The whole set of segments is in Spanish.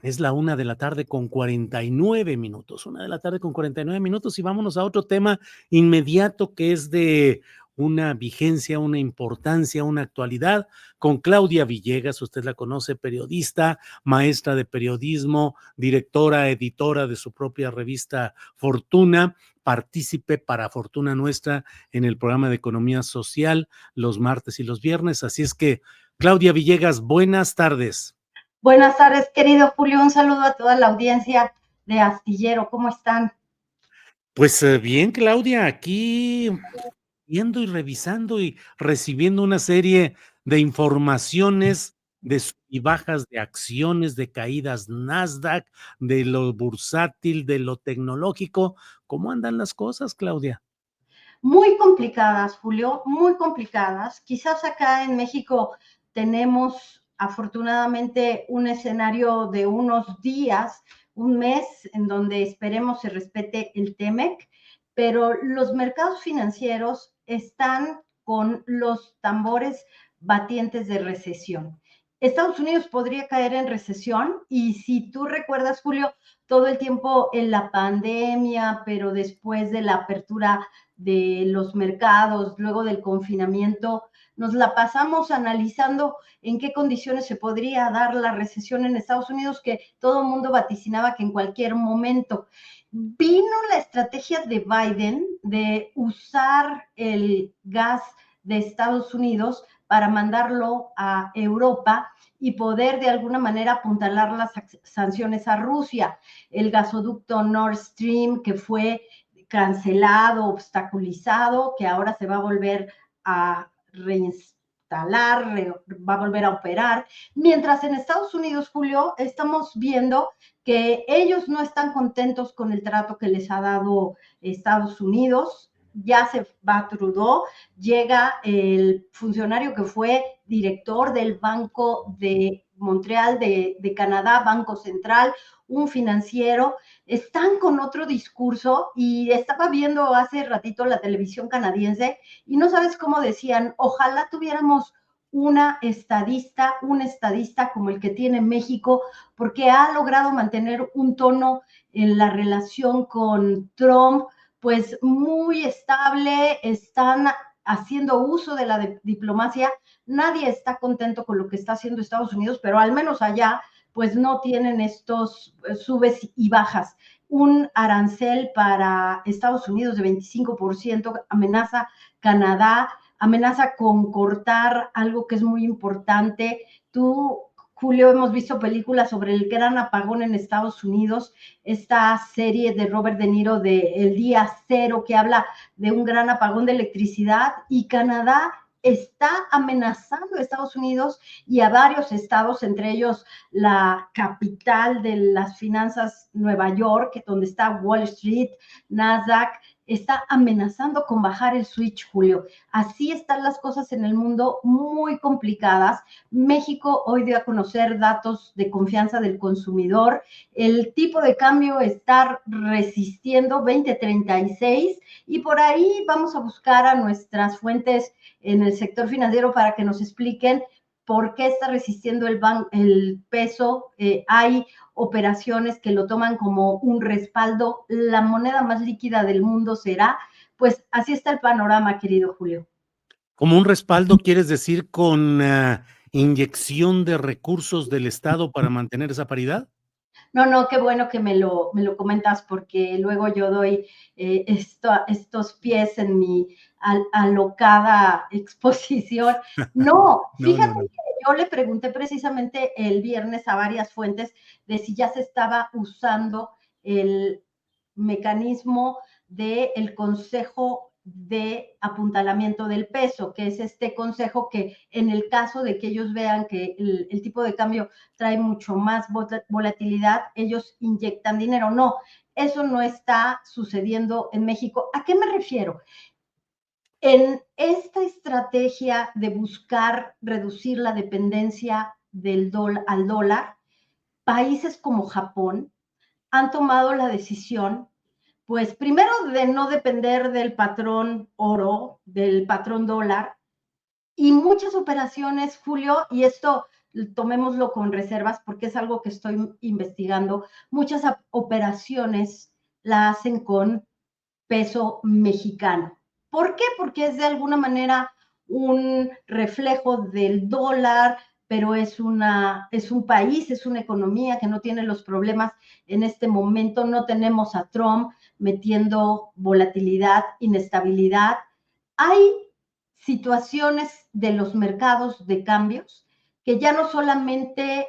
Es la 1 de la tarde con 49 minutos, 1 de la tarde con 49 minutos y vámonos a otro tema inmediato que es de una vigencia, una importancia, una actualidad con Claudia Villegas. Usted la conoce, periodista, maestra de periodismo, directora, editora de su propia revista Fortuna, partícipe para fortuna nuestra en el programa de Economía Social los martes y los viernes. Así es que, Claudia Villegas, buenas tardes. Buenas tardes, querido Julio. Un saludo a toda la audiencia de Astillero. ¿Cómo están? Pues bien, Claudia, aquí viendo y revisando y recibiendo una serie de informaciones de sub y bajas de acciones, de caídas Nasdaq, de lo bursátil, de lo tecnológico. ¿Cómo andan las cosas, Claudia? Muy complicadas, Julio, muy complicadas. Quizás acá en México tenemos afortunadamente un escenario de unos días, un mes, en donde esperemos se respete el TEMEC, pero los mercados financieros están con los tambores batientes de recesión. Estados Unidos podría caer en recesión y si tú recuerdas, Julio, todo el tiempo en la pandemia, pero después de la apertura de los mercados, luego del confinamiento, nos la pasamos analizando en qué condiciones se podría dar la recesión en Estados Unidos, que todo el mundo vaticinaba que en cualquier momento. Vino la estrategia de Biden de usar el gas de Estados Unidos para mandarlo a Europa y poder de alguna manera apuntalar las sanciones a Rusia. El gasoducto Nord Stream, que fue cancelado, obstaculizado, que ahora se va a volver a reinstalar, va a volver a operar. Mientras en Estados Unidos, Julio, estamos viendo que ellos no están contentos con el trato que les ha dado Estados Unidos. Ya se va Trudeau, llega el funcionario que fue director del Banco de Montreal de Canadá, Banco Central, un financiero, están con otro discurso y estaba viendo hace ratito la televisión canadiense y no sabes cómo decían, ojalá tuviéramos un estadista como el que tiene México, porque ha logrado mantener un tono en la relación con Trump, pues muy estable, están haciendo uso de la diplomacia, nadie está contento con lo que está haciendo Estados Unidos, pero al menos allá pues no tienen estos subes y bajas. Un arancel para Estados Unidos de 25% amenaza Canadá, amenaza con cortar algo que es muy importante. Tú, Julio, hemos visto películas sobre el gran apagón en Estados Unidos, esta serie de Robert De Niro de El Día Cero, que habla de un gran apagón de electricidad, y Canadá está amenazando a Estados Unidos y a varios estados, entre ellos la capital de las finanzas, Nueva York, donde está Wall Street, Nasdaq, está amenazando con bajar el switch, Julio. Así están las cosas en el mundo, muy complicadas. México hoy dio a conocer datos de confianza del consumidor. El tipo de cambio está resistiendo 20.36 y por ahí vamos a buscar a nuestras fuentes en el sector financiero para que nos expliquen por qué está resistiendo el peso. Hay operaciones que lo toman como un respaldo. La moneda más líquida del mundo será. Pues así está el panorama, querido Julio. Como un respaldo, ¿quieres decir con inyección de recursos del Estado para mantener esa paridad? No, qué bueno que me lo comentas porque luego yo doy estos pies en mi alocada exposición. No, No, no, fíjate no. que yo le pregunté precisamente el viernes a varias fuentes de si ya se estaba usando el mecanismo del Consejo de Apuntalamiento del Peso, que es este consejo que en el caso de que ellos vean que el tipo de cambio trae mucho más volatilidad, ellos inyectan dinero. No, eso no está sucediendo en México. ¿A qué me refiero? En esta estrategia de buscar reducir la dependencia al dólar, países como Japón han tomado la decisión, pues primero de no depender del patrón oro, del patrón dólar, y muchas operaciones, Julio, y esto tomémoslo con reservas porque es algo que estoy investigando. Muchas operaciones la hacen con peso mexicano. ¿Por qué? Porque es de alguna manera un reflejo del dólar, pero es un país, es una economía que no tiene los problemas en este momento. No tenemos a Trump metiendo volatilidad, inestabilidad. Hay situaciones de los mercados de cambios que ya no solamente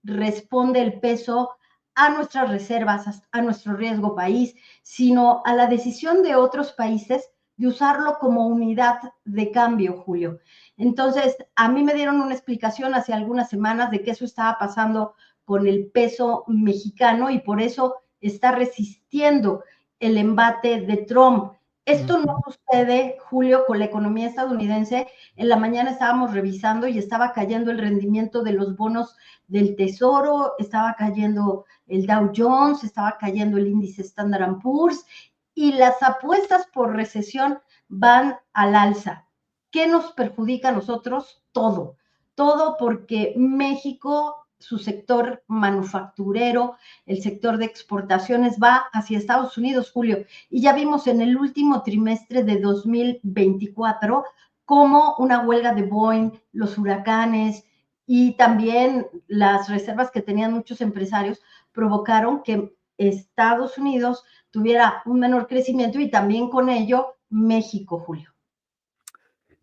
responde el peso a nuestras reservas, a nuestro riesgo país, sino a la decisión de otros países de usarlo como unidad de cambio, Julio. Entonces, a mí me dieron una explicación hace algunas semanas de que eso estaba pasando con el peso mexicano y por eso está resistiendo el embate de Trump. Esto no sucede, Julio, con la economía estadounidense. En la mañana estábamos revisando y estaba cayendo el rendimiento de los bonos del Tesoro, estaba cayendo el Dow Jones, estaba cayendo el índice Standard & Poor's y las apuestas por recesión van al alza. ¿Qué nos perjudica a nosotros? Todo. Todo porque México, su sector manufacturero, el sector de exportaciones va hacia Estados Unidos, Julio. Y ya vimos en el último trimestre de 2024 cómo una huelga de Boeing, los huracanes y también las reservas que tenían muchos empresarios provocaron que Estados Unidos tuviera un menor crecimiento y también con ello México, Julio.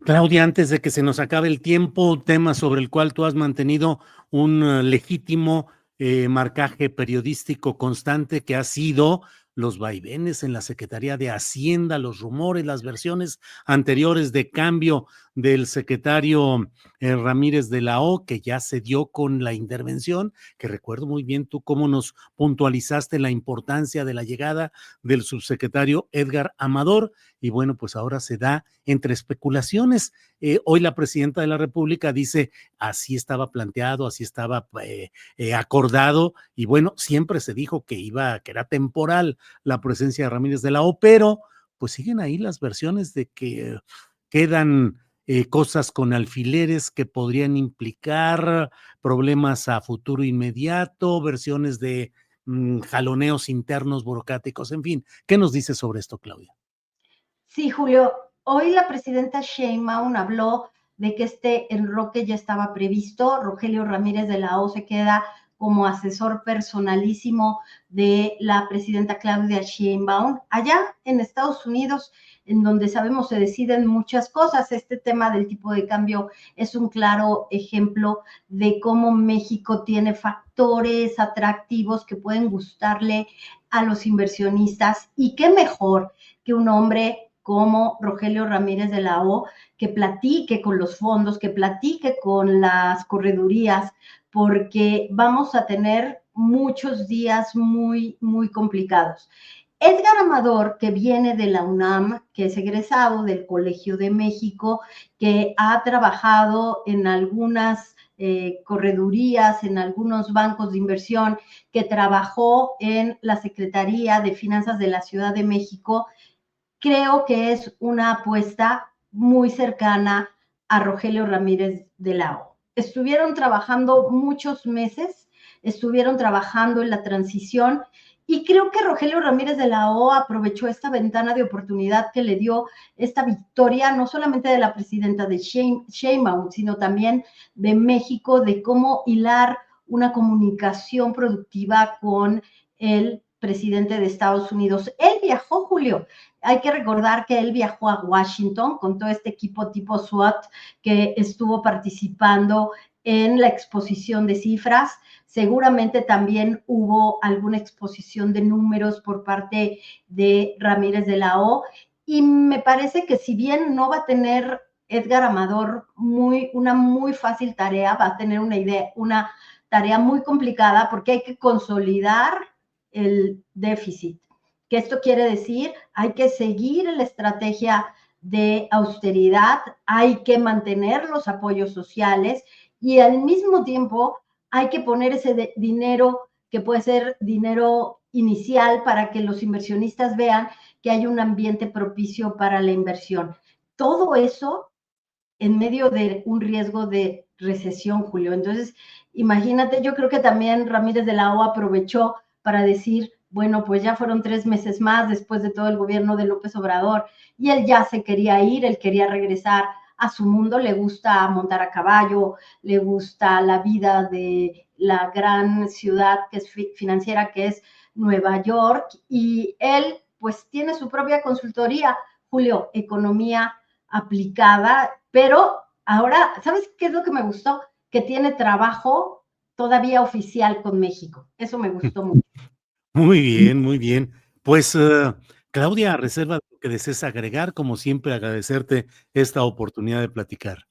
Claudia, antes de que se nos acabe el tiempo, tema sobre el cual tú has mantenido un legítimo marcaje periodístico constante que ha sido los vaivenes en la Secretaría de Hacienda, los rumores, las versiones anteriores de cambio del secretario Ramírez de la O, que ya se dio con la intervención, que recuerdo muy bien tú cómo nos puntualizaste la importancia de la llegada del subsecretario Edgar Amador, y bueno, pues ahora se da entre especulaciones. Hoy la presidenta de la República dice, así estaba planteado, así estaba acordado, y bueno, siempre se dijo que era temporal la presencia de Ramírez de la O, pero pues siguen ahí las versiones de que quedan cosas con alfileres que podrían implicar problemas a futuro inmediato, versiones de jaloneos internos burocráticos, en fin. ¿Qué nos dice sobre esto, Claudia? Sí, Julio, hoy la presidenta Sheinbaum habló de que este enroque ya estaba previsto. Rogelio Ramírez de la O se queda como asesor personalísimo de la presidenta Claudia Sheinbaum. Allá en Estados Unidos, en donde sabemos se deciden muchas cosas, este tema del tipo de cambio es un claro ejemplo de cómo México tiene factores atractivos que pueden gustarle a los inversionistas y qué mejor que un hombre como Rogelio Ramírez de la O, que platique con los fondos, que platique con las corredurías, porque vamos a tener muchos días muy, muy complicados. Edgar Amador, que viene de la UNAM, que es egresado del Colegio de México, que ha trabajado en algunas corredurías, en algunos bancos de inversión, que trabajó en la Secretaría de Finanzas de la Ciudad de México, creo que es una apuesta muy cercana a Rogelio Ramírez de la O. Estuvieron trabajando muchos meses, estuvieron trabajando en la transición y creo que Rogelio Ramírez de la O aprovechó esta ventana de oportunidad que le dio esta victoria, no solamente de la presidenta de Sheinbaum, sino también de México, de cómo hilar una comunicación productiva con el presidente de Estados Unidos. Él viajó, Julio. Hay que recordar que él viajó a Washington con todo este equipo tipo SWAT que estuvo participando en la exposición de cifras. Seguramente también hubo alguna exposición de números por parte de Ramírez de la O. Y me parece que si bien no va a tener Edgar Amador una muy fácil tarea, va a tener una tarea muy complicada porque hay que consolidar el déficit. ¿Qué esto quiere decir? Hay que seguir la estrategia de austeridad, hay que mantener los apoyos sociales y al mismo tiempo hay que poner ese dinero que puede ser dinero inicial para que los inversionistas vean que hay un ambiente propicio para la inversión. Todo eso en medio de un riesgo de recesión, Julio. Entonces, imagínate, yo creo que también Ramírez de la O aprovechó para decir, bueno, pues ya fueron 3 meses más después de todo el gobierno de López Obrador y él ya se quería ir, él quería regresar a su mundo, le gusta montar a caballo, le gusta la vida de la gran ciudad que es financiera, que es Nueva York, y él pues tiene su propia consultoría, Julio, economía aplicada, pero ahora, ¿sabes qué es lo que me gustó? Que tiene trabajo todavía oficial con México. Eso me gustó mucho. Muy bien, muy bien. Pues, Claudia, a reserva de lo que desees agregar, como siempre, agradecerte esta oportunidad de platicar.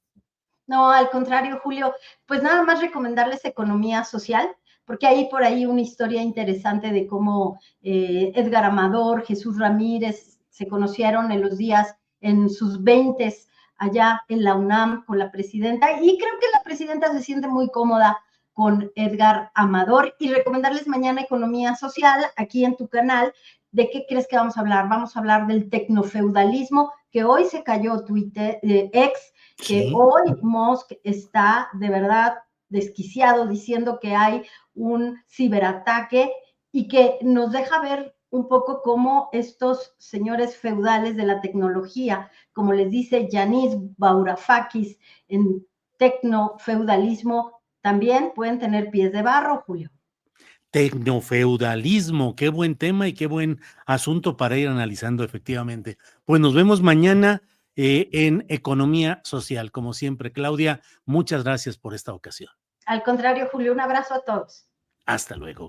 No, al contrario, Julio, pues nada más recomendarles economía social, porque hay por ahí una historia interesante de cómo Edgar Amador, Jesús Ramírez se conocieron en los días, en sus veintes, allá en la UNAM con la presidenta, y creo que la presidenta se siente muy cómoda con Edgar Amador, y recomendarles mañana economía social aquí en tu canal. ¿De qué crees que vamos a hablar? Vamos a hablar del tecnofeudalismo, que hoy se cayó Twitter, ex, que Sí. hoy Musk está de verdad desquiciado diciendo que hay un ciberataque y que nos deja ver un poco cómo estos señores feudales de la tecnología, como les dice Yanis Varoufakis en tecnofeudalismo, también pueden tener pies de barro, Julio. Tecnofeudalismo, qué buen tema y qué buen asunto para ir analizando efectivamente. Pues nos vemos mañana en Economía Social. Como siempre, Claudia, muchas gracias por esta ocasión. Al contrario, Julio, un abrazo a todos. Hasta luego.